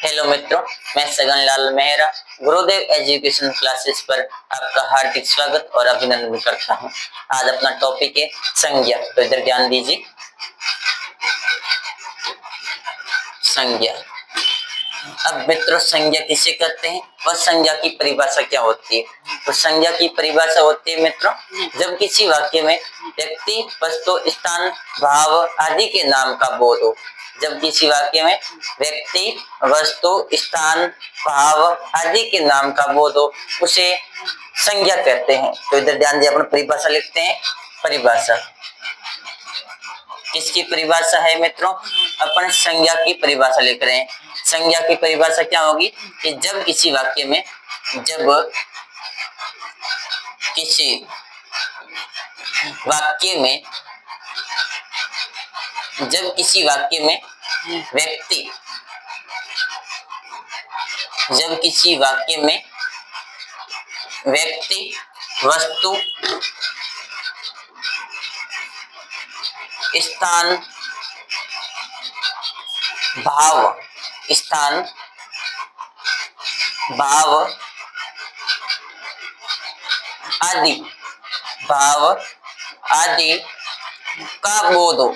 Hello मित्रों, मैं सगन लाल मेहरा गुरुदेव एजुकेशन क्लासेस पर आपका हार्दिक स्वागत और अभिनंदन करता हूं। आज अपना टॉपिक है संज्ञा, तो इधर ध्यान दीजिए। संज्ञा। अब मित्रों, संज्ञा किसे कहते हैं और संज्ञा की परिभाषा क्या होती है? तो संज्ञा की परिभाषा होती है मित्रों, जब किसी वाक्य में व्यक्ति, वस्तु, स्थान, भाव आदि के नाम का बोध हो। जब किसी वाक्य में व्यक्ति, वस्तु, स्थान, भाव आदि के नाम का बोध हो, उसे संज्ञा कहते हैं। तो इधर ध्यान दिए, अपन परिभाषा लिखते हैं। परिभाषा किसकी परिभाषा है मित्रों? अपन संज्ञा की परिभाषा लिख रहे हैं। संज्ञा की परिभाषा क्या होगी कि जब किसी वाक्य में व्यक्ति, वस्तु, स्थान, भाव आदि का बोध हो,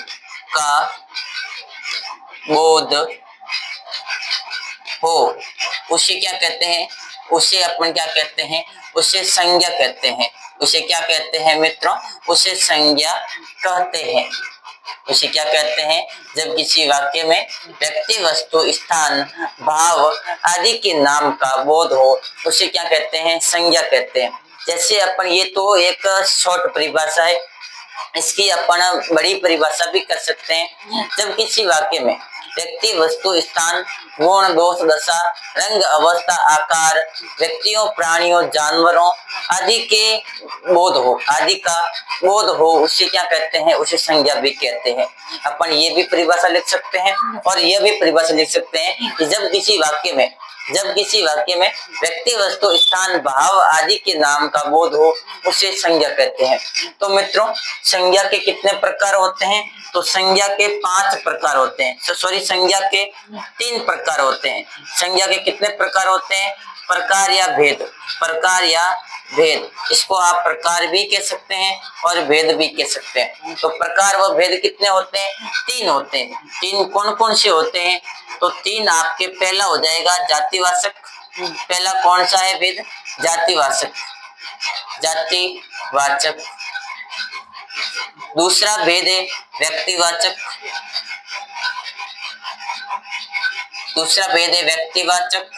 उसे क्या कहते हैं? उसे अपन क्या कहते हैं? उसे संज्ञा कहते हैं। उसे क्या कहते हैं मित्रों? उसे संज्ञा कहते हैं। उसे क्या कहते हैं? जब किसी वाक्य में व्यक्ति, वस्तु, स्थान, भाव आदि के नाम का बोध हो, उसे क्या कहते हैं? संज्ञा कहते हैं। जैसे अपन, ये तो एक शॉर्ट परिभाषा है, इसकी अपन बड़ी परिभाषा भी कर सकते हैं। जब किसी वाक्य में व्यक्ति, वस्तु, स्थान, गुण, दोष, दशा, रंग, अवस्था, आकार, व्यक्तियों, प्राणियों, जानवरों आदि का बोध हो, उसे क्या कहते हैं? उसे संज्ञा भी कहते हैं। अपन ये भी परिभाषा लिख सकते हैं और यह भी परिभाषा लिख सकते हैं कि जब किसी वाक्य में व्यक्ति, वस्तु, स्थान, भाव आदि के नाम का बोध हो, उसे संज्ञा कहते हैं। तो मित्रों, संज्ञा के कितने प्रकार होते हैं? तो संज्ञा के 5 प्रकार होते हैं। संज्ञा के 3 प्रकार होते हैं। संज्ञा के कितने प्रकार होते हैं? प्रकार या भेद। इसको आप प्रकार भी कह सकते हैं और भेद भी कह सकते हैं। तो प्रकार व भेद कितने होते हैं? 3 होते हैं। 3 कौन कौन से होते हैं? तो 3 आपके, पहला हो जाएगा जातिवाचक। पहला कौन सा है भेद? जातिवाचक। दूसरा भेद है व्यक्तिवाचक।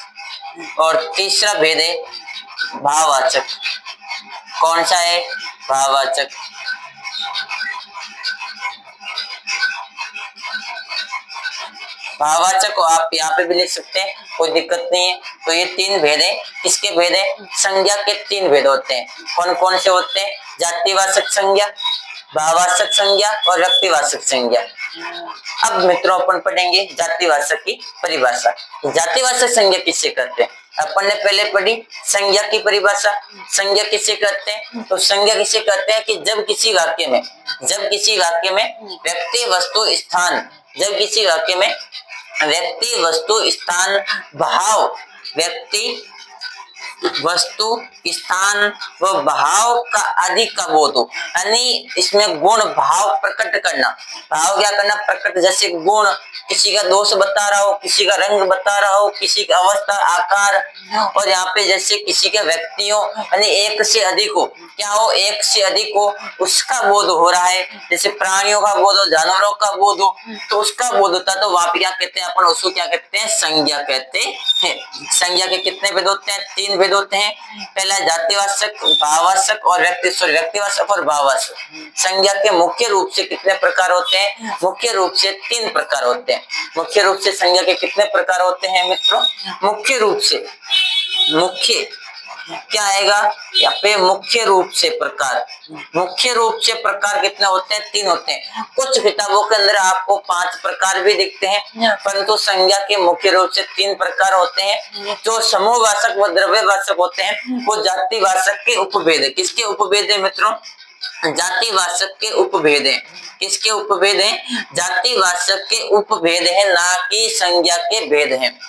और तीसरा भेद है भाववाचक। कौन सा है? भाववाचक। भाववाचक को आप यहाँ पे भी लिख सकते हैं, कोई दिक्कत नहीं है। तो ये 3 भेद है। किसके भेद है? संज्ञा के 3 भेद होते हैं। कौन कौन से होते हैं? जातिवाचक संज्ञा, भाववाचक संज्ञा और व्यक्तिवाचक संज्ञा। अब मित्रों, अपन पढ़ेंगे जातिवाचक की परिभाषा। जातिवाचक संज्ञा किससे कहते हैं? अपन ने पहले पढ़ी संज्ञा की परिभाषा। संज्ञा किससे कहते हैं? तो संज्ञा किससे कहते हैं कि जब किसी वाक्य में व्यक्ति, वस्तु, स्थान, जब किसी वाक्य में व्यक्ति, वस्तु, स्थान, भाव, व्यक्ति, वस्तु, स्थान व भाव का आदि का बोध हो, यानी इसमें गुण, भाव प्रकट करना। भाव क्या करना? प्रकट। जैसे गुण, किसी का दोष बता रहा हो, किसी का रंग बता रहा हो, किसी का अवस्था, आकार, और यहाँ पे जैसे किसी के व्यक्तियों, यानी एक से अधिक हो, क्या हो? एक से अधिक हो, उसका बोध हो रहा है। जैसे प्राणियों का बोध हो, जानवरों का बोध हो, तो उसका बोध होता है। तो वहां पे क्या कहते हैं अपन? उसको क्या कहते हैं? संज्ञा कहते हैं। संज्ञा के कितने भेद होते हैं? 3 भेद होते हैं। पहला जातिवाचक, भाववाचक और व्यक्तिवाचक और भाववाचक। संज्ञा के मुख्य रूप से कितने प्रकार होते हैं? मुख्य रूप से 3 प्रकार होते हैं। मुख्य रूप से संज्ञा के कितने प्रकार होते हैं मित्रों? मुख्य रूप से क्या आएगा यहाँ पे? मुख्य रूप से प्रकार कितने होते हैं? 3 होते हैं। कुछ किताबों के अंदर आपको 5 प्रकार भी दिखते हैं, परंतु संज्ञा के मुख्य रूप से 3 प्रकार होते हैं। जो समूहवाचक व द्रव्यवाचक होते हैं, वो जातिवाचक के उपभेद है। किसके उपभेद है मित्रों? जातिवाचक के उपभेद हैं। किसके उपभेद हैं? जातिवाचक के उपभेद है, ना कि संज्ञा के भेद हैं।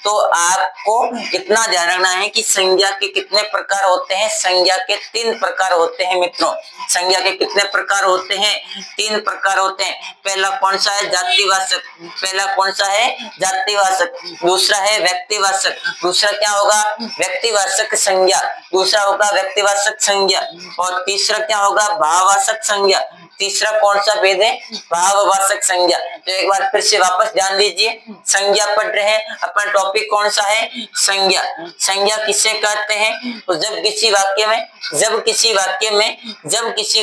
तो आपको इतना ध्यान रखना है कि संज्ञा के कितने प्रकार होते हैं? संज्ञा के 3 प्रकार होते हैं मित्रों। संज्ञा के कितने प्रकार होते हैं? 3 प्रकार होते हैं। पहला कौन सा है? जातिवाचक। पहला कौन सा है? जातिवाचक। दूसरा है व्यक्तिवाचक। दूसरा क्या होगा? व्यक्तिवाचक संज्ञा। दूसरा होगा व्यक्तिवाचक संज्ञा। और तीसरा क्या होगा? भाववाचक संज्ञा। तीसरा कौन सा भेद है? भाववाचक संज्ञा। तो एक बार फिर से वापस ध्यान दीजिए, संज्ञा पढ़ रहे हैं। अपना टॉपिक कौन सा है? संज्ञा। संज्ञा किसे कहते हैं? तो जब किसी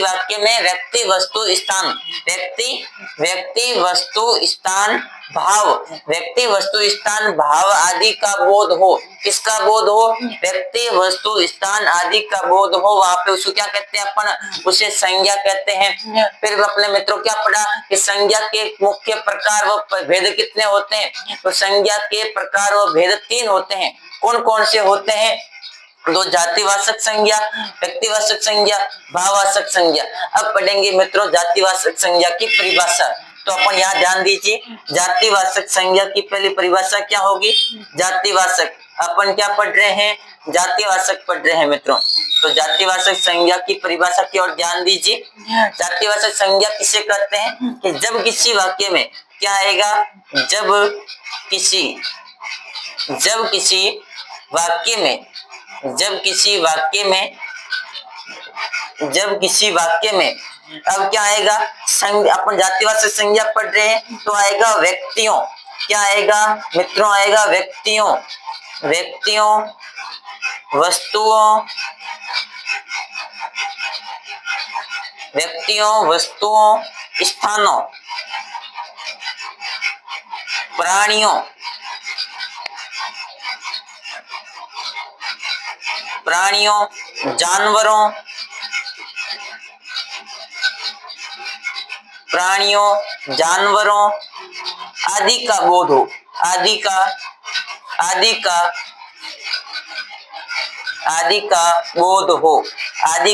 वाक्य में व्यक्ति वस्तु स्थान व्यक्ति वस्तु स्थान भाव आदि का बोध हो। किसका बोध हो? व्यक्ति वस्तु स्थान आदि का बोध हो, वहां पे उसको क्या कहते हैं? अपन उसे संज्ञा कहते हैं। फिर अपने मित्रों क्या पढ़ा कि संज्ञा के मुख्य प्रकार व भेद कितने होते हैं? तो संज्ञा के प्रकार व भेद 3 होते हैं। कौन कौन से होते हैं? दो जातिवाचक संज्ञा, व्यक्तिवाचक संज्ञा, भाववाचक संज्ञा। अब पढ़ेंगे मित्रों जातिवाचक संज्ञा की परिभाषा। तो अपन यहाँ ध्यान दीजिए, जातिवाचक संज्ञा की पहली परिभाषा क्या होगी? जातिवाचक। अपन क्या पढ़ रहे हैं? जातिवाचक पढ़ रहे हैं मित्रों। तो जातिवाचक संज्ञा की परिभाषा की ओर ध्यान दीजिए। जातिवाचक संज्ञा किसे कहते हैं? कि जब किसी वाक्य में क्या आएगा? जब किसी वाक्य में अब क्या आएगा? अपन जातिवाचक संज्ञा पढ़ रहे हैं तो आएगा व्यक्तियों। क्या आएगा मित्रों? आएगा व्यक्तियों, वस्तुओं, स्थानों, प्राणियों, जानवरों आदि का बोध हो। आदि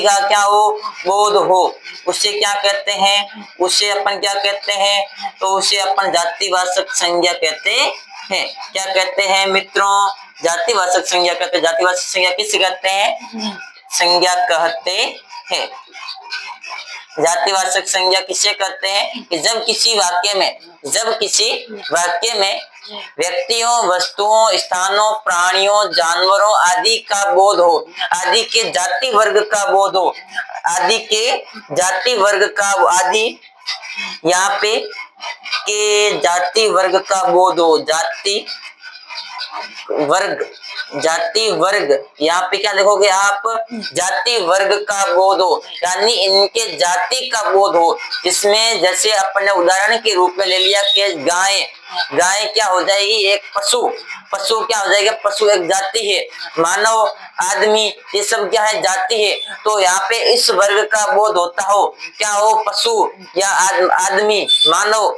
का क्या हो? बोध हो। उसे क्या कहते हैं? उसे अपन क्या कहते हैं? तो उसे अपन जातिवाचक संज्ञा कहते हैं। क्या कहते हैं मित्रों? जातिवाचक संज्ञा कहते हैं। जातिवाचक संज्ञा किसे कहते हैं? संज्ञा कहते हैं। जातिवाचक संज्ञा किसे कहते हैं? कि जब किसी वाक्य में व्यक्तियों, वस्तुओं, स्थानों, प्राणियों, जानवरों आदि का बोध हो, आदि के जाति वर्ग का बोध हो, यहाँ पे के जाति वर्ग का बोध हो। जाति वर्ग यहाँ पे क्या लिखोगे आप? जाति वर्ग का बोध हो, यानी इनके जाति का बोध हो। जिसमें जैसे अपने उदाहरण के रूप में ले लिया कि गाय क्या हो जाएगी? एक पशु क्या हो जाएगा? पशु एक जाति है। मानव, आदमी, ये सब क्या है? जाति है। तो यहाँ पे इस वर्ग का बोध होता हो, क्या हो? पशु या आदमी, मानव,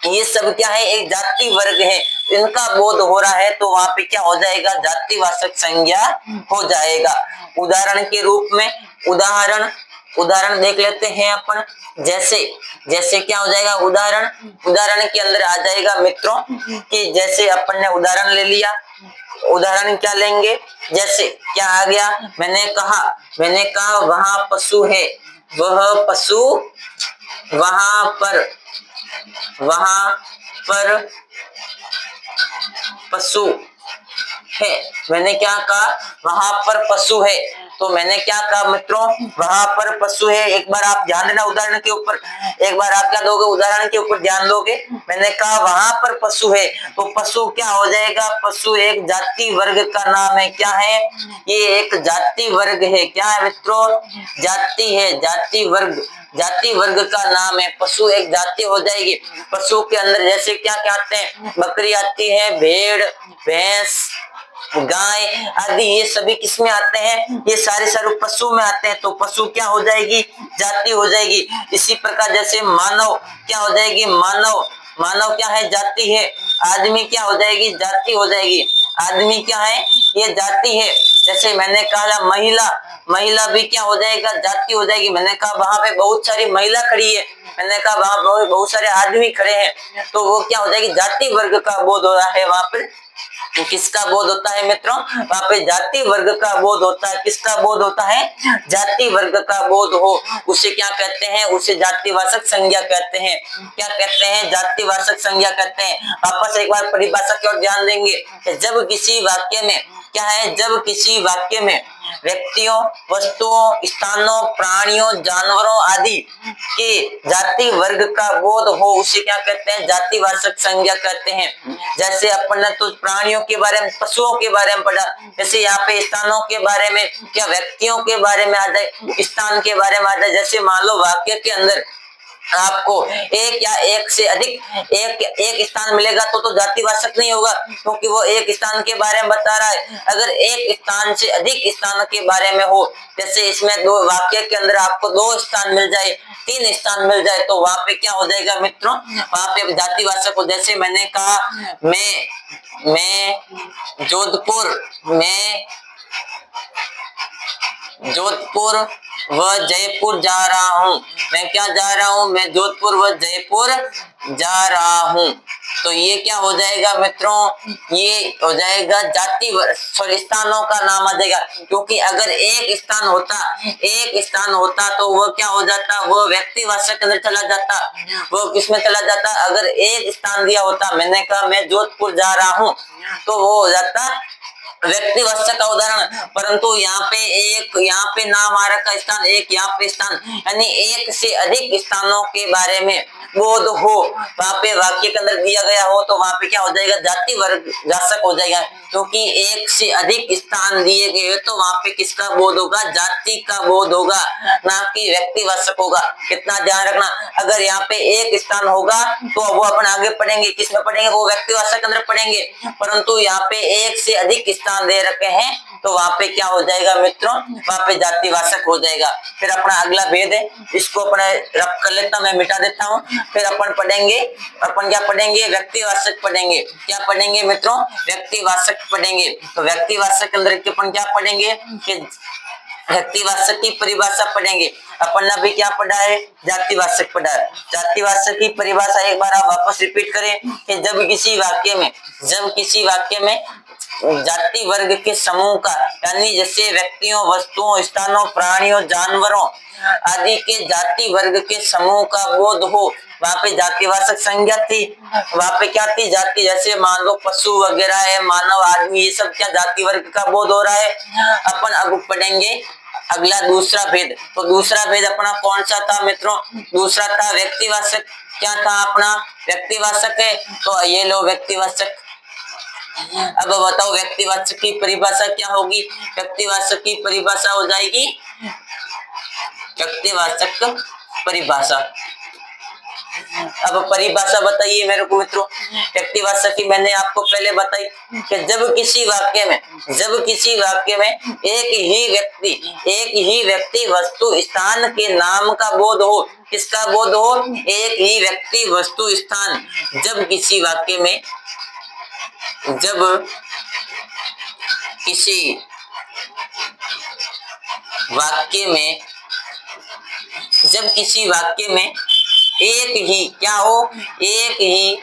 ये सब क्या है? एक जाति वर्ग है। इनका बोध हो रहा है तो वहां पे क्या हो जाएगा? जातिवाचक संज्ञा हो जाएगा। उदाहरण के रूप में उदाहरण देख लेते हैं अपन। जैसे क्या हो जाएगा? उदाहरण के अंदर आ जाएगा मित्रों कि जैसे अपन ने उदाहरण ले लिया। उदाहरण क्या लेंगे? जैसे क्या आ गया? मैंने कहा वहां पशु है। वह पशु वहां पर पशु है। मैंने क्या कहा? वहां पर पशु है। तो मैंने क्या कहा मित्रों? वहां पर पशु है। एक बार आप ध्यान देना उदाहरण के ऊपर। एक बार आप क्या दोगे? उदाहरण के ऊपर ध्यान दोगे। मैंने कहा वहां पर पशु है, तो पशु क्या हो जाएगा? पशु एक जाति वर्ग का नाम है। क्या है? ये एक जाति वर्ग है। क्या है मित्रों? जाति है, जाति वर्ग का नाम है। पशु एक जाति हो जाएगी। पशु के अंदर जैसे क्या आते हैं? बकरी आती है, भेड़, भैंस, गाय आदि, ये सभी किसमें आते हैं? ये सारे पशु में आते हैं। तो पशु क्या हो जाएगी? जाति हो जाएगी। इसी प्रकार जैसे मानव क्या हो जाएगी? मानव क्या है? जाति है। आदमी क्या हो जाएगी? जाति हो जाएगी। आदमी क्या है? ये जाति है। जैसे मैंने कहा महिला, महिला भी क्या हो जाएगा, जाति हो जाएगी। मैंने कहा वहां पे बहुत सारी महिला खड़ी है, मैंने कहा वहां बहुत सारे आदमी खड़े हैं, तो वो क्या हो जाएगी, जाति वर्ग का बोध हो रहा है। वहां पर किसका बोध होता है मित्रों, वहां पे जाति वर्ग का बोध होता है। किसका बोध होता है, जाति वर्ग का बोध हो, उसे क्या कहते हैं, उसे जातिवाचक संज्ञा कहते हैं। क्या कहते हैं, जातिवाचक संज्ञा कहते हैं। वापस एक बार परिभाषा की ओर ध्यान देंगे कि जब किसी वाक्य में क्या है, जब किसी वाक्य में व्यक्तियों, वस्तुओं, स्थानों, प्राणियों, जानवरों आदि के जाति वर्ग का बोध हो, उसे क्या कहते हैं, जातिवाचक संज्ञा कहते हैं। जैसे अपन ने तो प्राणियों के बारे में, पशुओं के बारे में पढ़ा, जैसे यहाँ पे स्थानों के बारे में, क्या व्यक्तियों के बारे में आ जाए, स्थान के बारे में आ जाए। जैसे मान लो वाक्य के अंदर आपको एक या एक से अधिक एक स्थान मिलेगा तो जातिवाचक नहीं होगा, क्योंकि वो एक स्थान के बारे में बता रहा है। अगर एक स्थान से अधिक स्थान के बारे में हो, जैसे इसमें दो वाक्य के अंदर आपको 2 स्थान मिल जाए, 3 स्थान मिल जाए, तो वहां पे क्या हो जाएगा मित्रों, वहां पे जातिवाचक हो। जैसे मैंने कहा मैं जोधपुर व जयपुर जा रहा हूँ। मैं क्या जा रहा हूँ, मैं जोधपुर व जयपुर जा रहा हूँ। तो ये क्या हो जाएगा मित्रों, ये हो जाएगा जाति स्थानों का नाम आ जाएगा। क्योंकि अगर एक स्थान होता तो वो क्या हो जाता, वो व्यक्तिवाचक के अंदर चला जाता। वो किसमें चला जाता, अगर एक स्थान दिया होता, मैंने कहा मैं जोधपुर जा रहा हूँ, तो वो हो जाता व्यक्तिवाचक का उदाहरण। परंतु यहाँ पे नाम आ रखा स्थान, एक यहाँ पे स्थान, यानी एक से अधिक स्थानों के बारे में बोध हो, वहां पे वाक्य के अंदर दिया गया हो, तो वहां पे क्या हो जाएगा, जाति वर्ग जाचक हो जाएगा। क्योंकि एक से अधिक स्थान दिए गए तो वहां पे किसका बोध होगा, जाति का बोध होगा, ना कि व्यक्तिवाचक होगा। कितना ध्यान रखना, अगर यहाँ पे एक स्थान होगा तो वो अपन आगे पढ़ेंगे, किसमें पढ़ेंगे, वो व्यक्तिवाचक के अंदर पढ़ेंगे। परंतु यहाँ पे एक से अधिक स्थान दे रखे हैं तो वहां पे क्या हो जाएगा मित्रों, वहां पे जातिवाचक हो जाएगा। फिर अपना अगला भेद है, इसको अपने रब कर लेता, मैं मिटा देता हूँ। फिर अपन क्या पढ़ेंगे, व्यक्तिवाचक पढ़ेंगे। क्या पढ़ेंगे मित्रों, व्यक्तिवाचक पढ़ेंगे। तो व्यक्तिवाचक के अंदर अपन क्या पढ़ेंगे कि व्यक्तिवाचक की परिभाषा पढ़ेंगे। अपन ने अभी क्या पढ़ा है, जातिवाचक पढ़ा है। जातिवाचक की परिभाषा एक बार आप वापस रिपीट करें कि जब किसी वाक्य में जाति वर्ग के समूह का, यानी जैसे व्यक्तियों, वस्तुओं, स्थानों, प्राणियों, जानवरों आदि के जाति वर्ग के समूह का बोध हो, वहां पे जातिवाचक संज्ञा थी। वहां पे क्या थी, जाति, जैसे मान लो पशु वगैरह है, मानव, आदमी, ये सब क्या जाति वर्ग का बोध हो रहा है। अपन अब पढ़ेंगे अगला दूसरा भेद। तो दूसरा भेद अपना कौन सा था मित्रों, दूसरा था व्यक्तिवाचक। क्या था अपना, व्यक्तिवाचक है। तो ये लो व्यक्तिवाचक। अब बताओ व्यक्तिवाचक की परिभाषा क्या होगी, व्यक्तिवाचक की परिभाषा हो जाएगी, व्यक्तिवाचक परिभाषा। अब परिभाषा बताइए मेरे को मित्रों, व्यक्तिवाचक की मैंने आपको पहले बताई कि जब किसी वाक्य में एक ही व्यक्ति वस्तु स्थान के नाम का बोध हो। किसका बोध हो, एक ही व्यक्ति वस्तु स्थान। जब किसी वाक्य में एक ही क्या हो, एक ही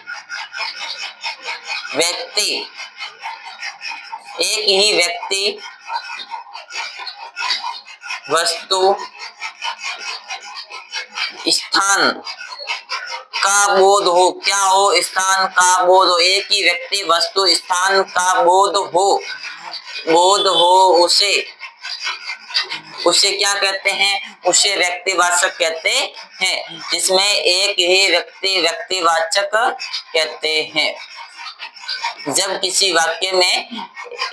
व्यक्ति वस्तु स्थान का बोध हो। क्या हो, स्थान का बोध हो। एक ही व्यक्ति वस्तु स्थान का बोध हो, उसे क्या कहते हैं, उसे व्यक्तिवाचक कहते हैं। जिसमें एक ही व्यक्ति व्यक्तिवाचक कहते हैं। जब किसी वाक्य में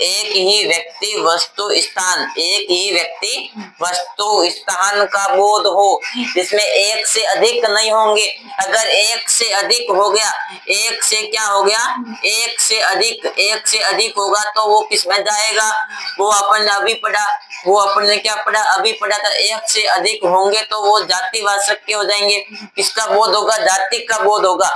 एक ही व्यक्ति वस्तु स्थान का बोध हो, जिसमें एक से अधिक नहीं होंगे। अगर एक से अधिक हो गया, एक से अधिक होगा तो वो किस में जाएगा, वो अपन ने क्या पढ़ा, अभी पढ़ा था। एक से अधिक होंगे तो वो जातिवाचक के हो जाएंगे। किसका बोध होगा, जाति का बोध होगा।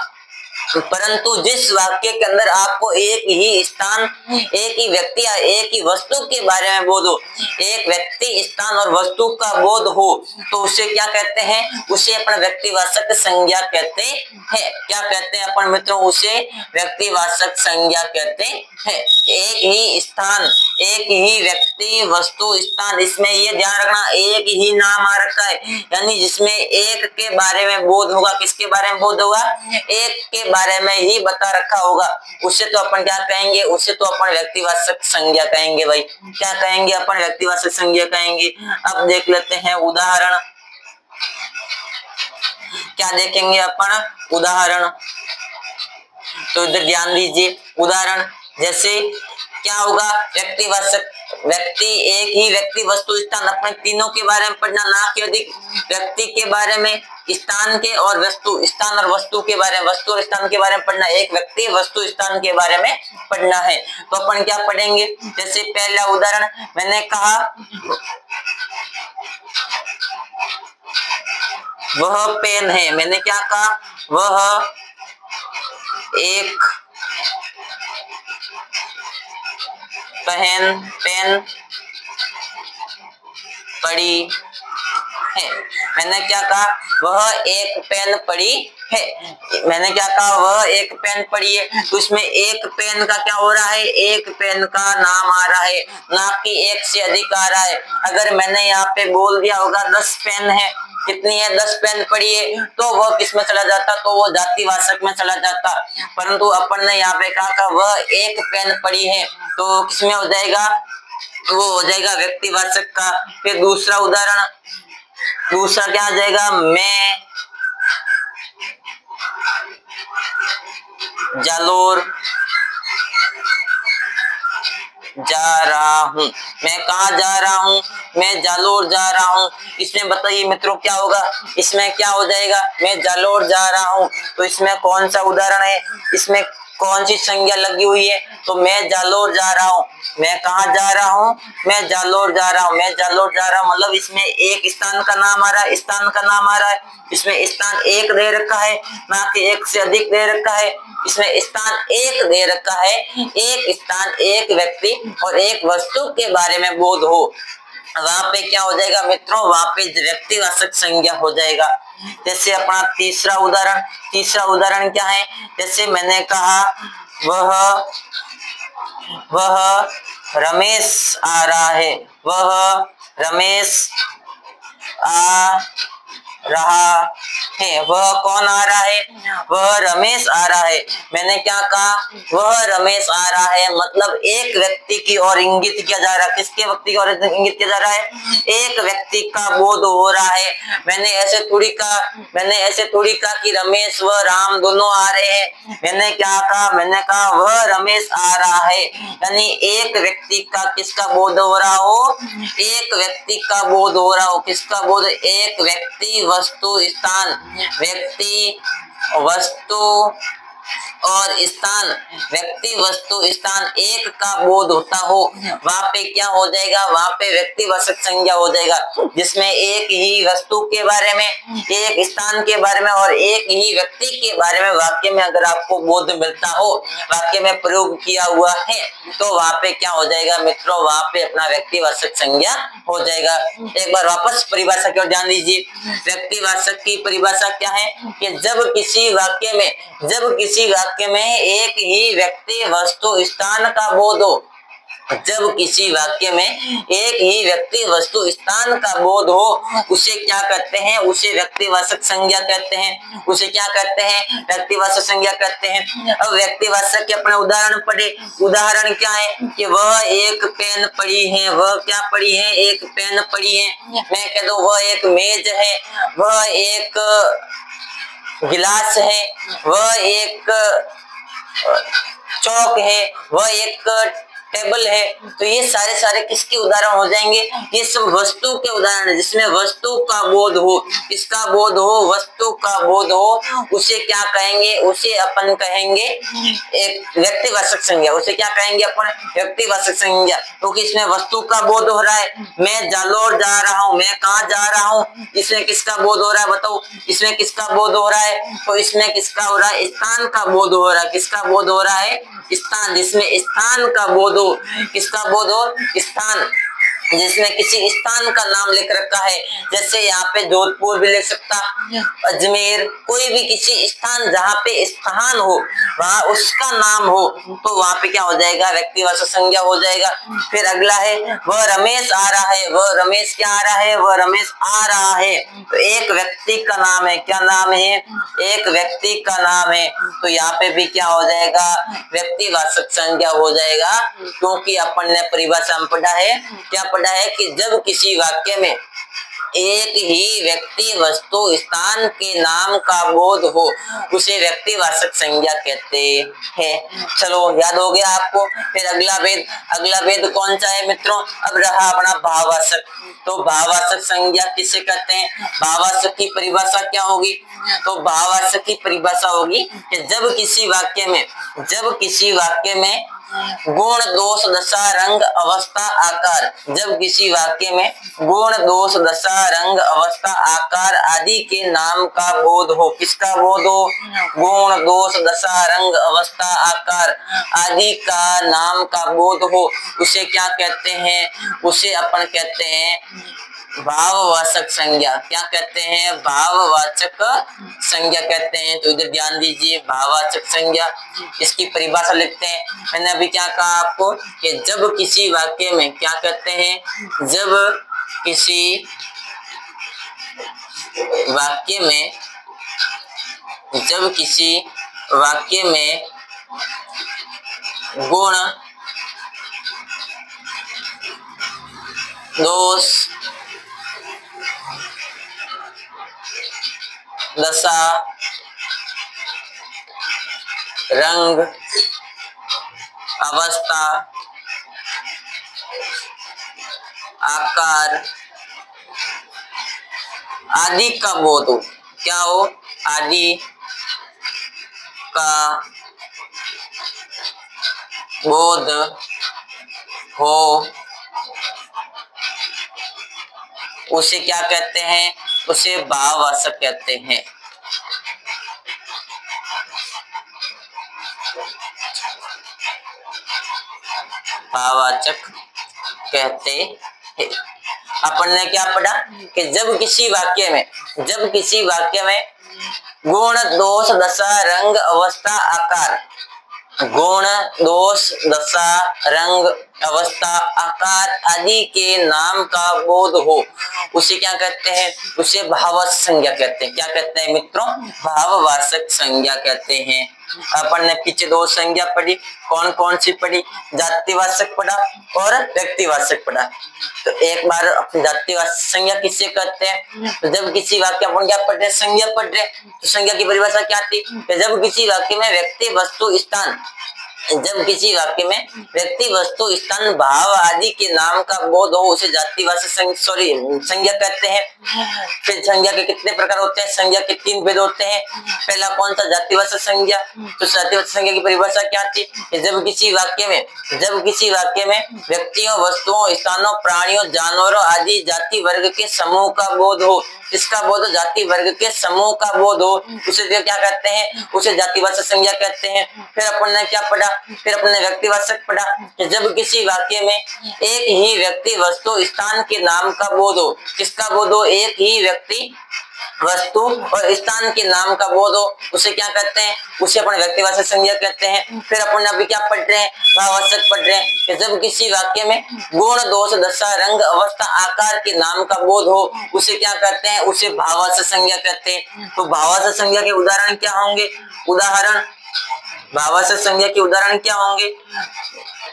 परंतु जिस वाक्य के अंदर आपको एक ही स्थान, एक ही व्यक्ति या एक ही वस्तु के बारे में बोध हो, एक व्यक्ति, स्थान और वस्तु का बोध हो, तो उसे क्या कहते हैं? उसे अपन व्यक्तिवाचक संज्ञा कहते हैं। क्या कहते हैं अपन मित्रों? उसे व्यक्तिवाचक संज्ञा कहते हैं। एक ही स्थान, एक ही व्यक्ति, वस्तु, स्थान, इसमें ये ध्यान रखना एक ही नाम आ रखा है, यानी जिसमें एक के बारे में बोध होगा। किसके बारे में बोध होगा? एक के बारे में ही बता रखा होगा। उसे तो अपन क्या कहेंगे? उसे तो अपन व्यक्तिवाचक संज्ञा कहेंगे भाई। क्या कहेंगे अपन? व्यक्तिवाचक संज्ञा कहेंगे। अब देख लेते हैं उदाहरण। क्या देखेंगे अपन? उदाहरण। तो इधर ध्यान दीजिए, उदाहरण जैसे क्या होगा? व्यक्तिवाचक, व्यक्ति, एक ही व्यक्ति, वस्तु, स्थान, अपने तीनों के बारे में पढ़ना, ना कि अधिक। व्यक्ति के बारे में, स्थान के और वस्तु, स्थान और वस्तु के बारे में, वस्तु और स्थान के बारे में पढ़ना, एक व्यक्ति, वस्तु, स्थान के बारे में पढ़ना है। तो अपन क्या पढ़ेंगे? जैसे पहला उदाहरण मैंने कहा, वह पेन है। मैंने क्या कहा? वह एक पेन पड़ी है। मैंने क्या कहा? वह एक पेन पड़ी है। मैंने क्या कहा? वह एक पेन पड़ी है। तो इसमें एक पेन का क्या हो रहा है? एक पेन का नाम आ रहा है, ना कि एक से अधिक आ रहा है। अगर मैंने यहाँ पे बोल दिया होगा 10 पेन है, कितनी है? 10 पेन पड़ी है, तो वह किसमें चला जाता? तो वो जातिवाचक में चला जाता। परंतु अपन ने यहाँ पे कहा वह एक पेन पड़ी है, तो किसमें हो जाएगा? वो हो जाएगा व्यक्तिवाचक का। फिर दूसरा उदाहरण, दूसरा क्या आ जाएगा? मैं जालोर जा रहा हूँ। मैं कहा जा रहा हूँ? मैं जालोर जा रहा हूँ। इसमें बताइए मित्रों क्या होगा? इसमें क्या हो जाएगा? मैं जालोर जा रहा हूँ। तो इसमें कौन सा उदाहरण है? इसमें कौन सी संज्ञा लगी हुई है? तो मैं जालोर जा रहा हूँ। मैं कहाँ जा रहा हूँ? मैं जालोर जा रहा हूँ। मैं जालोर जा रहा हूँ मतलब इसमें एक स्थान का नाम आ रहा है, स्थान का नाम आ रहा है। इसमें स्थान एक दे रखा है, ना कि एक से अधिक दे रखा है। इसमें स्थान एक दे रखा है, एक स्थान, एक व्यक्ति और एक वस्तु के बारे में बोध हो, वहां पे क्या हो जाएगा मित्रों? वहां पे व्यक्तिवाचक संज्ञा हो जाएगा। जैसे अपना तीसरा उदाहरण क्या है? जैसे मैंने कहा वह रमेश आ रहा है। वह रमेश आ रहा है। वह कौन आ रहा है? वह रमेश आ रहा है। मैंने क्या कहा? वह रमेश आ रहा है मतलब एक व्यक्ति की ओर इंगित किया जा रहा है। किसके व्यक्ति की ओर इंगित किया जा रहा है? एक व्यक्ति का बोध हो रहा है। मैंने ऐसे थोड़ी कहा कि रमेश व राम दोनों आ रहे हैं। मैंने क्या कहा? मैंने कहा वह रमेश आ रहा है, यानी एक व्यक्ति का किसका बोध हो रहा हो? एक व्यक्ति का बोध हो रहा हो। किसका बोध? एक व्यक्ति, वस्तु, स्थान, व्यक्ति, वस्तु और स्थान, व्यक्ति, वस्तु, स्थान एक का बोध होता हो, वहां पे क्या हो जाएगा? वहां पे व्यक्तिवाचक संज्ञा हो जाएगा, जिसमें एक ही वस्तु के बारे में, एक स्थान के बारे में और एक ही व्यक्ति के बारे में वाक्य में अगर आपको बोध मिलता हो, वाक्य में प्रयोग किया हुआ है, तो वहां पे क्या हो जाएगा मित्रों? वहां पे अपना व्यक्तिवाचक संज्ञा हो जाएगा। एक बार वापस परिभाषा की ओर ध्यान दीजिए। व्यक्तिवाचक की परिभाषा क्या है? कि जब किसी वाक्य में एक ही व्यक्ति, वस्तु, स्थान का बोध हो, जब किसी वाक्य में एक ही व्यक्ति, वस्तु, स्थान का बोध हो, उसे क्या कहते हैं? उसे व्यक्तिवाचक संज्ञा कहते हैं। उसे क्या कहते हैं? व्यक्तिवाचक संज्ञा कहते हैं। अब व्यक्तिवाचक के अपने उदाहरण पढ़े। उदाहरण क्या है? कि वह एक पेन पड़ी है। वह क्या पड़ी है? एक पेन पड़ी है। मैं कह दूं वह एक मेज है, वह एक गिलास है, वह एक चौक है, वह एक टेबल है, तो ये सारे किसके उदाहरण हो जाएंगे? ये सब वस्तु के उदाहरण है, जिसमें वस्तु का बोध हो, किसका बोध हो? वस्तु का बोध हो, उसे क्या कहेंगे? उसे अपन कहेंगे एक व्यक्तिवाचक संज्ञा। उसे क्या कहेंगे अपन? व्यक्तिवाचक संज्ञा, क्योंकि इसमें वस्तु का बोध हो रहा है। मैं जालोर जा रहा हूँ, मैं कहाँ जा रहा हूँ? इसमें किसका बोध हो रहा है? बताओ, इसमें किसका बोध हो रहा है? तो इसमें किसका हो रहा है? स्थान का बोध हो रहा है। किसका बोध हो रहा है? स्थान, जिसमें स्थान का बोध हो। किसका बोध हो? स्थान, जिसमें किसी स्थान का नाम लिख रखा है। जैसे यहाँ पे जोधपुर भी लिख सकता, अजमेर, कोई भी किसी स्थान जहाँ पे स्थान हो, वहाँ उसका नाम हो, तो वहाँ पे क्या हो जाएगा? व्यक्तिवाचक संज्ञा हो जाएगा। फिर अगला है, वह रमेश आ रहा है। वह रमेश क्या आ रहा है? वह रमेश आ रहा है। तो एक व्यक्ति का नाम है। क्या नाम है? एक व्यक्ति का नाम है। तो यहाँ पे भी क्या हो जाएगा? व्यक्तिवाचक संज्ञा हो जाएगा, क्योंकि अपन ने परिभाषा में पढ़ा है, क्या पढ़ा है कि जब किसी वाक्य में एक ही व्यक्ति, वस्तु, स्थान के नाम का बोध हो, उसे व्यक्तिवाचक संज्ञा कहते हैं। चलो, याद हो गया आपको। फिर अगला भेद कौन सा है मित्रों? अब रहा अपना भाववाचक। तो भाववाचक संज्ञा किसे कहते हैं? भाववाचक की परिभाषा क्या होगी? तो भाववाचक की परिभाषा होगी कि जब किसी वाक्य में गुण, दोष, दशा, रंग, अवस्था, आकार, जब किसी वाक्य में गुण, दोष, दशा, रंग, अवस्था, आकार आदि के नाम का बोध हो। किसका बोध हो? गुण, दोष, दशा, रंग, अवस्था, आकार आदि का नाम का बोध हो, उसे क्या कहते हैं? उसे अपन कहते हैं भाववाचक संज्ञा। क्या कहते हैं? भाववाचक संज्ञा कहते हैं। तो इधर ध्यान दीजिए, भाववाचक संज्ञा, इसकी परिभाषा लिखते हैं। मैंने अभी क्या कहा आपको कि जब किसी वाक्य में, क्या कहते हैं? जब किसी वाक्य में गुण, दोष, दशा, रंग, अवस्था, आकार आदि का बोध हो। क्या हो? आदि का बोध हो, उसे क्या कहते हैं? उसे भाववाचक कहते हैं। भाववाचक कहते हैं। अपन ने क्या पढ़ा कि जब किसी वाक्य में गुण, दोष, दशा, रंग, अवस्था, आकार, गुण, दोष, दशा, रंग, अवस्था, आकार आदि के नाम का बोध हो, उसे क्या कहते हैं? उसे भाववाचक संज्ञा कहते हैं। क्या कहते हैं मित्रों? भाववाचक संज्ञा कहते हैं। अपन ने पीछे दो संज्ञा पढ़ी, कौन कौन सी पढ़ी? जातिवाचक पढ़ा और व्यक्तिवाचक पढ़ा। तो एक बार अपनी जातिवाचक संज्ञा किससे कहते हैं? तो जब किसी वाक्य अपन क्या पढ़ रहे? संज्ञा पढ़ रहे। तो संज्ञा की परिभाषा क्या थी? जब किसी वाक्य में व्यक्ति, वस्तु, स्थान, जब किसी वाक्य में व्यक्ति, वस्तु, स्थान, भाव आदि के नाम का बोध हो, उसे जातिवाचक संज्ञा कहते हैं। फिर संज्ञा के कितने प्रकार होते हैं? संज्ञा के 3 भेद होते हैं। पहला कौन सा? जातिवाचक संज्ञा। तो जातिवाचक संज्ञा की परिभाषा क्या थी? जब किसी वाक्य में व्यक्तियों, वस्तुओं, स्थानों, प्राणियों, जानवरों आदि जाति वर्ग के समूह का बोध हो। किसका बोध हो? जाति वर्ग के समूह का बोध हो, उसे क्या कहते हैं? उसे जातिवाचक संज्ञा कहते हैं। फिर अपन ने क्या पढ़ा? फिर अपन ने व्यक्तिवाचक पढ़ा कि जब किसी वाक्य में एक ही व्यक्ति, वस्तु, स्थान के नाम का बोध हो। किसका बोध हो? एक ही व्यक्ति, वस्तु और स्थान के नाम का बोध हो, उसे क्या कहते हैं? उसे अपन व्यक्तिवाचक संज्ञा कहते हैं। फिर अपन अभी क्या पढ़ रहे हैं? भाववाचक पढ़ रहे हैं कि जब किसी वाक्य में गुण, दोष, दशा, रंग, अवस्था, आकार के नाम का बोध हो, उसे क्या कहते हैं? उसे भाववाचक संज्ञा कहते हैं। तो भाववाचक संज्ञा के उदाहरण क्या होंगे? भाववाचक संज्ञा के उदाहरण क्या होंगे?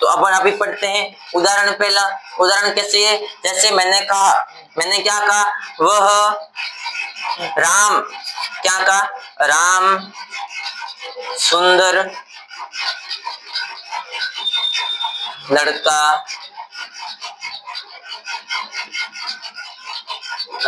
तो अपन अभी पढ़ते हैं उदाहरण। पहला उदाहरण कैसे है? जैसे मैंने क्या कहा? वह राम, क्या कहा? राम सुंदर लड़का,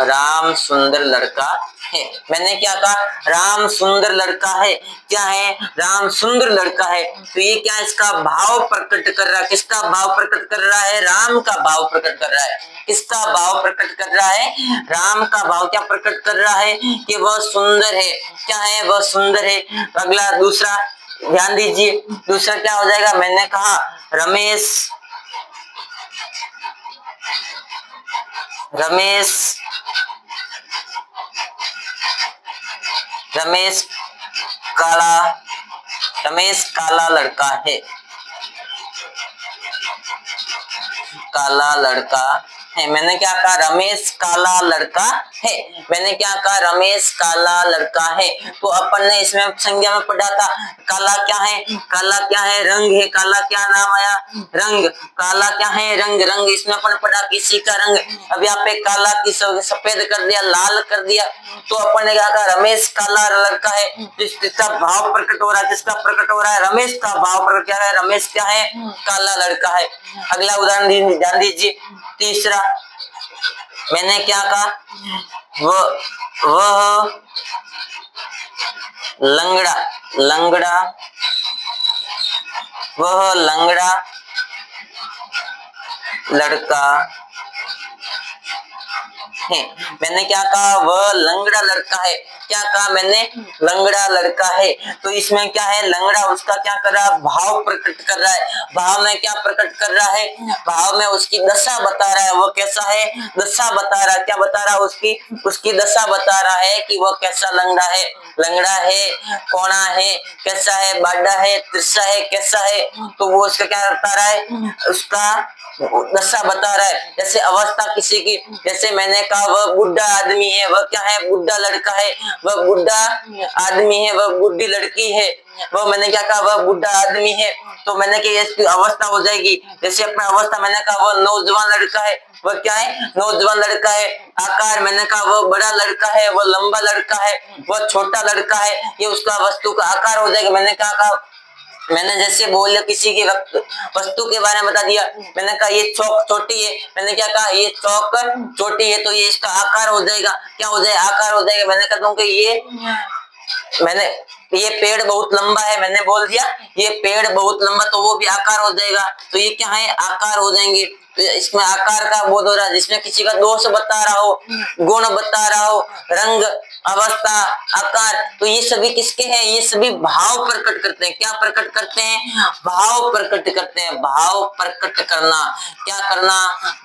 राम सुंदर लड़का है। मैंने क्या कहा? राम सुंदर लड़का है। क्या है? राम सुंदर लड़का है। तो ये क्या, इसका भाव प्रकट कर रहा है। किसका भाव प्रकट कर रहा है? राम का भाव प्रकट कर रहा है। किसका भाव प्रकट कर रहा है? राम का भाव क्या प्रकट कर रहा है? कि वह सुंदर है। क्या है? वह सुंदर है। अगला दूसरा ध्यान दीजिए, दूसरा क्या हो जाएगा? मैंने कहा रमेश रमेश काला लड़का है। काला लड़का है। मैंने क्या कहा? रमेश काला लड़का है। मैंने क्या कहा? रमेश काला लड़का है। तो अपन ने इसमें संज्ञा में पढ़ा था, काला क्या है? काला क्या है? रंग है। काला क्या नाम आया? रंग। काला क्या है? रंग। रंग इसमें अपन पढ़ा किसी का रंग। अब यहाँ पे काला की सफेद कर दिया, लाल कर दिया। तो अपन ने क्या कहा? रमेश काला लड़का है। इसका भाव प्रकट हो रहा है। किसका प्रकट हो रहा है? रमेश का भाव प्रकट क्या है? रमेश क्या है? काला लड़का है। अगला उदाहरण ध्यान दीजिए, तीसरा मैंने क्या कहा? वह लंगड़ा वह लंगड़ा लड़का है। मैंने क्या कहा? वह लंगड़ा लड़का है। क्या कहा मैंने? लंगड़ा लड़का है। तो इसमें क्या है? लंगड़ा उसका क्या कर रहा है? भाव प्रकट कर रहा है। भाव में क्या प्रकट कर रहा है? भाव में उसकी दशा बता रहा है। वो कैसा है? दशा बता रहा है। क्या बता रहा है? उसकी दशा बता रहा है कि वह कैसा लंगड़ा है। लंगड़ा है, कौड़ा है, कैसा है? बाडा है, तिरछा है, कैसा है? तो वो उसका क्या बता रहा है? उसका दशा बता रहा है। जैसे अवस्था किसी की, जैसे मैंने कहा वह बुढ़ा आदमी है। वह क्या है? बुढ़ा लड़का है। वह बुढ़ा आदमी है। वह बुढ़ी लड़की है। वह मैंने क्या कहा? वह बुढ़ा आदमी है। तो मैंने कहा इसकी अवस्था हो जाएगी। जैसे अपना अवस्था मैंने कहा वह नौजवान लड़का है। वह क्या है? नौजवान लड़का है। आकार मैंने कहा वह बड़ा लड़का है, वह लंबा लड़का है, वह छोटा लड़का है। ये उसका वस्तु का आकार हो जाएगा। मैंने कहा मैंने जैसे बोल किसी की वस्तु के बारे में बता दिया। मैंने कहा ये चौक छोटी है। मैंने क्या कहा? ये चौक छोटी है। तो ये इसका आकार हो जाएगा। क्या हो जाएगा? आकार हो जाएगा। मैंने कहता हूँ कि ये पेड़ बहुत लंबा है। मैंने बोल दिया ये पेड़ बहुत लंबा, तो वो भी आकार हो जाएगा। तो ये क्या है? आकार हो जाएंगे। तो इसमें आकार का बोध हो रहा है। जिसमें किसी का दोष बता रहा हो, गुण बता रहा हो, रंग, अवस्था, आकार, तो ये सभी किसके हैं? ये सभी भाव प्रकट करते हैं। क्या प्रकट करते हैं? भाव प्रकट करते हैं। भाव प्रकट करना। क्या करना?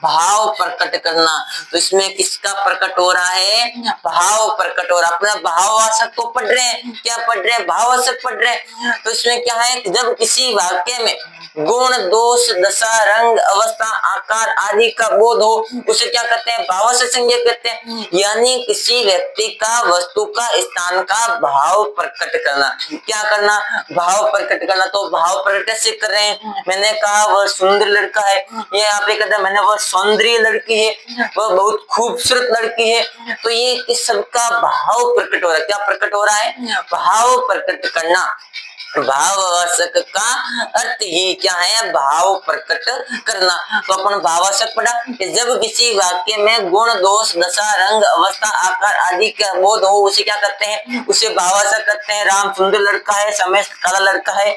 भाव प्रकट करना। तो इसमें किसका प्रकट हो रहा है? भाव प्रकट हो रहा है। अपना भाववाचक को पढ़ रहे हैं। क्या पढ़ रहे हैं? भाववाचक पढ़ रहे हैं। तो इसमें क्या है? जब किसी वाक्य में गुण, दोष, दशा, रंग, अवस्था, आकार आदि का बोध हो, उसे क्या कहते हैं? भाववाचक संज्ञा कहते हैं। यानी किसी व्यक्ति का, वस्तु का, स्थान का भाव प्रकट करना। क्या करना? भाव प्रकट करना। तो भाव प्रकट कैसे कर रहे हैं? मैंने कहा वह सुंदर लड़का है। ये यहाँ पे कहते हैं मैंने वह सौंदर्य लड़की है, वह बहुत खूबसूरत लड़की है। तो ये किस सबका भाव प्रकट हो रहा है। क्या प्रकट हो रहा है? भाव प्रकट करना। भाववाचक का अर्थ ही क्या है? भाव प्रकट करना। तो अपन भाववाचक पढ़ा कि जब किसी वाक्य में गुण, दोष, दशा, रंग, अवस्था, आकार आदि का बोध हो, उसे क्या करते हैं? उसे भाववाचक कहते हैं। राम सुंदर लड़का है, रमेश काला लड़का है,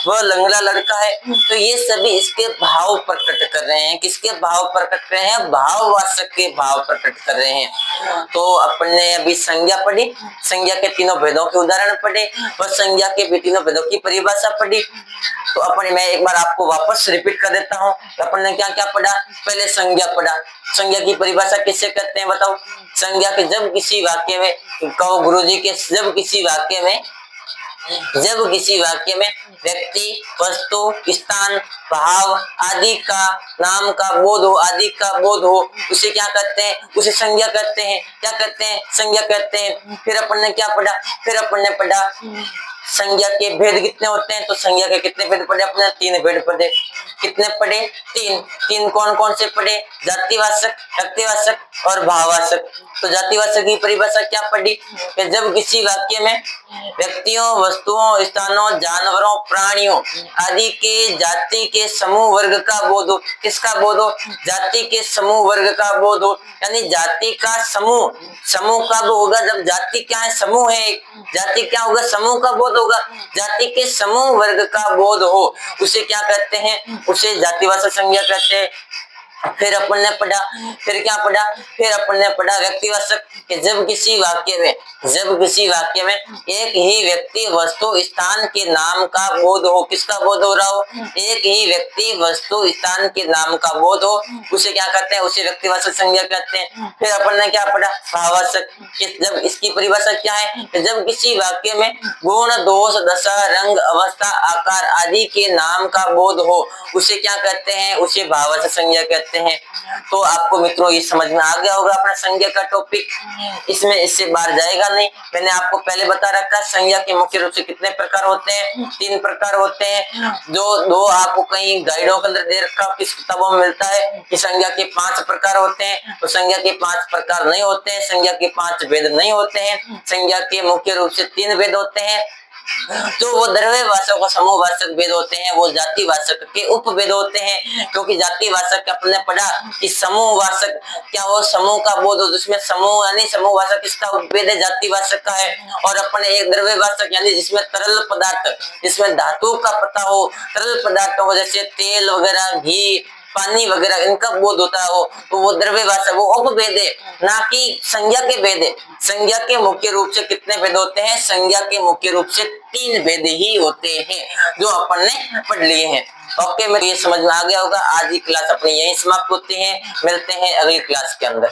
वह लंगड़ा लड़का है। तो ये सभी इसके भाव प्रकट कर रहे हैं। किसके भाव प्रकट कर रहे हैं? भाववाचक के भाव प्रकट कर रहे हैं। तो अपन ने अभी संज्ञा पढ़ी, संज्ञा के तीनों भेदों के उदाहरण पढ़े और संज्ञा के तीनों भेदों की परिभाषा पढ़ी। तो अपन मैं एक बार आपको वापस रिपीट कर देता हूँ। अपन ने क्या क्या पढ़ा? पहले संज्ञा पढ़ा। संज्ञा की परिभाषा किससे करते हैं बताओ? संज्ञा के जब किसी वाक्य में, कहो गुरुजी के, जब किसी वाक्य में व्यक्ति, वस्तु, स्थान, भाव आदि का, नाम का बोध हो, उसे क्या कहते हैं? उसे संज्ञा कहते हैं। क्या कहते हैं? संज्ञा कहते हैं। फिर अपन ने क्या पढ़ा? फिर अपन ने पढ़ा संज्ञा के भेद कितने होते हैं? तो संज्ञा के कितने भेद पढ़े अपने? 3 भेद पढ़े। कितने पढ़े? 3 कौन कौन से पढ़े? जातिवाचक, व्यक्तिवाचक और भाववाचक। तो जातिवाचक की परिभाषा क्या पढ़ी कि जब किसी वाक्य में व्यक्तियों, वस्तुओं, स्थानों, जानवरों, प्राणियों आदि के जाति के समूह वर्ग का बोध हो। किसका बोध हो? जाति के समूह वर्ग का बोध हो, यानी जाति का समूह। समूह कब होगा? जब जाति क्या है? समूह है। जाति क्या होगा? समूह का बोध होगा। जाति के समूह वर्ग का बोध हो, उसे क्या कहते हैं? उसे जातिवाचक संज्ञा कहते हैं। फिर अपन ने पढ़ा, फिर क्या पढ़ा? फिर अपन ने पढ़ा व्यक्तिवाचक कि जब किसी वाक्य में एक ही व्यक्ति, वस्तु, स्थान के नाम का बोध हो। किसका बोध हो रहा हो? एक ही व्यक्ति, वस्तु, स्थान के नाम का बोध हो, उसे क्या कहते हैं? उसे व्यक्तिवाचक संज्ञा कहते हैं। फिर अपन ने क्या पढ़ा? भाववाचक कि जब इसकी परिभाषा क्या है? कि जब किसी वाक्य में गुण, दोष, दशा, रंग, अवस्था, आकार आदि के नाम का बोध हो, उसे क्या कहते हैं? उसे भाववाचक संज्ञा कहते हैं। तो आपको मित्रों ये समझ में आ गया होगा अपना संज्ञा का टॉपिक, इसमें इससे बाहर जाएगा नहीं। मैंने आपको पहले बता रखा है संज्ञा के मुख्य रूप से कितने प्रकार होते हैं? 3 प्रकार होते हैं। जो 2 आपको कहीं गाइडों के अंदर दे रखा, किस किताबों में मिलता है कि संज्ञा के 5 प्रकार होते हैं। तो संज्ञा के 5 प्रकार नहीं होते हैं, संज्ञा के 5 भेद नहीं होते हैं। संज्ञा के मुख्य रूप से 3 भेद होते हैं। तो वो द्रव्यवाचक और समूहवाचक भेद होते हैं, वो जातिवाचक के उपभेद होते हैं। क्योंकि जातिवाचक अपने पढ़ा कि समूहवाचक क्या हो? समूह का बोध हो, जिसमें समूह यानी समूहवाचक इसका उपभेद है, जातिवाचक का है। और अपने एक द्रव्यवाचक यानी जिसमें तरल पदार्थ, जिसमें धातु का पता हो, तरल पदार्थों को जैसे तेल वगैरह, घी, पानी वगैरह, इनका बोध होता हो, तो वो द्रव्यवाचक, वो उपभेद है, ना कि संज्ञा के भेद है। संज्ञा के मुख्य रूप से कितने भेद होते हैं? संज्ञा के मुख्य रूप से 3 भेद ही होते हैं, जो अपन ने पढ़ लिए हैं। ओके, मेरे ये समझ में आ गया होगा। आज की क्लास अपनी यही समाप्त होती है। मिलते हैं अगली क्लास के अंदर।